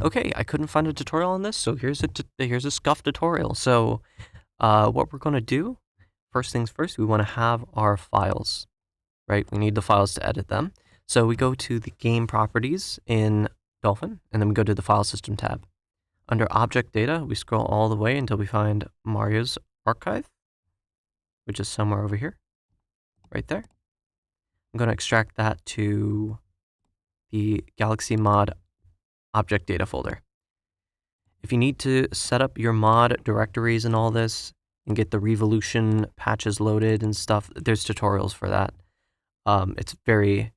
Okay, I couldn't find a tutorial on this, so here's a scuff tutorial. So what we're going to do, first things first, we want to have our files, right? We need the files to edit them. So we go to the game properties in Dolphin, and then we go to the file system tab. Under object data, we scroll all the way until we find Mario's archive, which is somewhere over here, right there. I'm going to extract that to the Galaxy Mod object data folder. If you need to set up your mod directories and all this and get the Revolution patches loaded and stuff, there's tutorials for that. It's very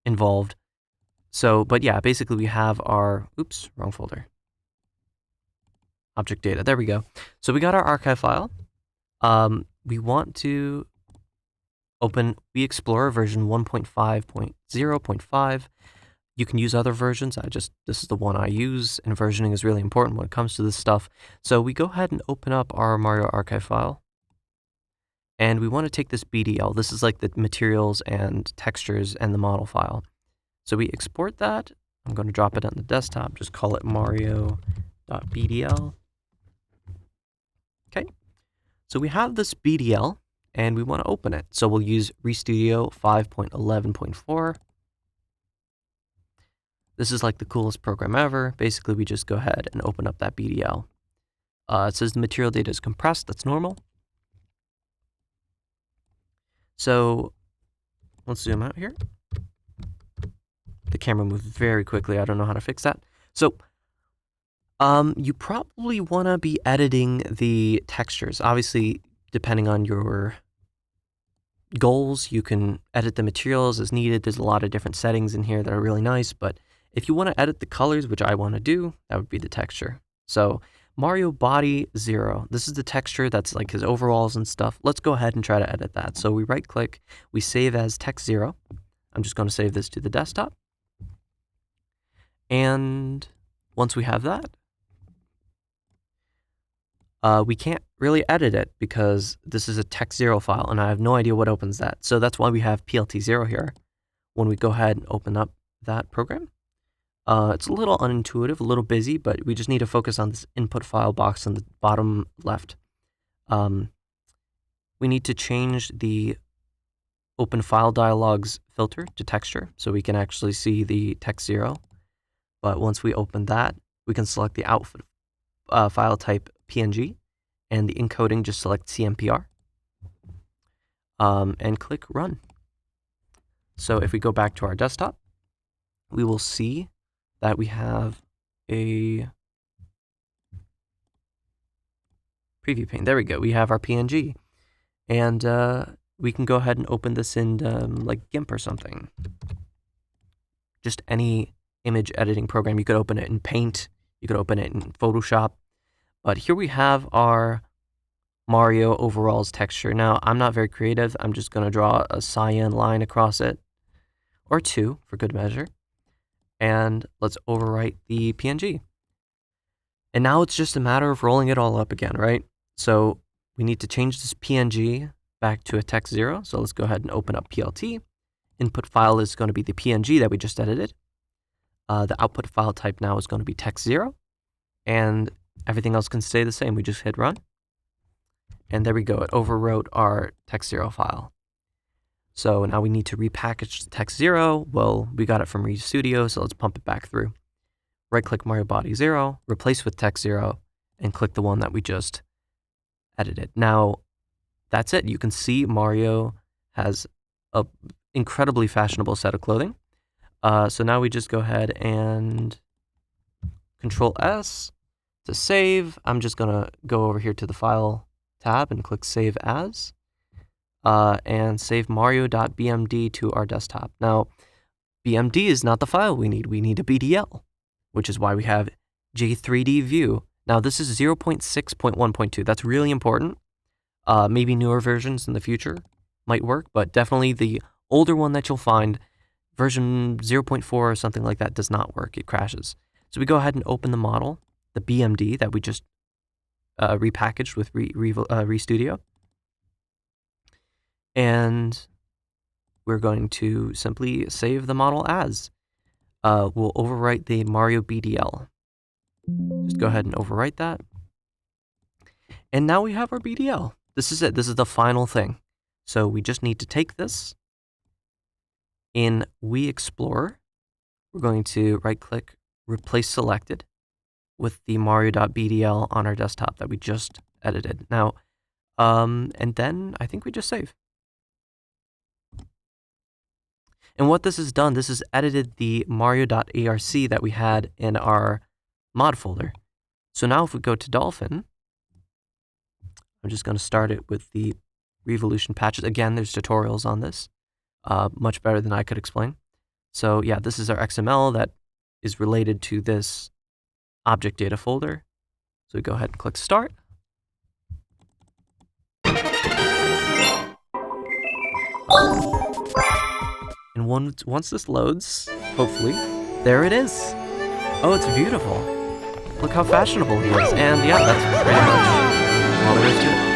involved. So, but yeah, basically we have our, oops, wrong folder. Object data, there we go. So we got our archive file. We want to open WiiExplorer version 1.5.0.5. You can use other versions. This is the one I use, and versioning is really important when it comes to this stuff. So we go ahead and open up our Mario archive file. And we want to take this BDL. This is like the materials and textures and the model file. So we export that. I'm going to drop it on the desktop. Just call it mario.bdl. Okay. So we have this BDL, and we want to open it. So we'll use RiiStudio 5.11.4. This is like the coolest program ever. Basically, we just go ahead and open up that BDL. It says the material data is compressed. That's normal. So let's zoom out here. The camera moved very quickly. I don't know how to fix that. So you probably want to be editing the textures. Obviously, depending on your goals, you can edit the materials as needed. There's a lot of different settings in here that are really nice, but if you want to edit the colors, which I want to do, that would be the texture. So Mario Body 0, this is the texture that's like his overalls and stuff. Let's go ahead and try to edit that. So we right click, we save as text 0. I'm just going to save this to the desktop. And once we have that, we can't really edit it because this is a text 0 file and I have no idea what opens that. So that's why we have PLT0 here. When we go ahead and open up that program, it's a little unintuitive, a little busy, but we just need to focus on this input file box on the bottom left. We need to change the open file dialogs filter to texture so we can actually see the text 0. But once we open that, we can select the output file type PNG, and the encoding, just select CMPR, and click Run. So if we go back to our desktop, we will see that we have a preview pane. There we go. We have our PNG. And we can go ahead and open this in like GIMP or something. Just any image editing program. You could open it in Paint. You could open it in Photoshop. But here we have our Mario overalls texture. Now, I'm not very creative. I'm just going to draw a cyan line across it, or two for good measure. And let's overwrite the PNG. And now it's just a matter of rolling it all up again, right? So we need to change this PNG back to a text 0. So let's go ahead and open up PLT. Input file is going to be the PNG that we just edited. The output file type now is going to be text 0. And everything else can stay the same. We just hit run. And there we go. It overwrote our text 0 file. So now we need to repackage the text 0. Well, we got it from RiiStudio, so let's pump it back through. Right-click Mario Body 0, replace with text 0, and click the one that we just edited. Now, that's it. You can see Mario has an incredibly fashionable set of clothing. So now we just go ahead and Control S to save. I'm just going to go over here to the File tab and click Save As. And save mario.bmd to our desktop. Now, BMD is not the file we need. We need a BDL, which is why we have J3D view. Now, this is 0.6.1.2. That's really important. Maybe newer versions in the future might work, but definitely the older one that you'll find, version 0.4 or something like that, does not work. It crashes. So we go ahead and open the model, the BMD that we just repackaged with RiiStudio. And we're going to simply save the model as. We'll overwrite the Mario BDL. Just go ahead and overwrite that. And now we have our BDL. This is it. This is the final thing. So we just need to take this. In WiiExplorer, we're going to right-click, replace selected with the Mario.bdl on our desktop that we just edited. Now, and then I think we just save. And what this has done, this has edited the Mario.arc that we had in our mod folder. So now if we go to Dolphin, I'm just going to start it with the Revolution patches. Again, there's tutorials on this, much better than I could explain. So yeah, this is our XML that is related to this object data folder. So we go ahead and click Start. And once this loads, hopefully, there it is. Oh, it's beautiful. Look how fashionable he is. And yeah, that's pretty much all there is to it.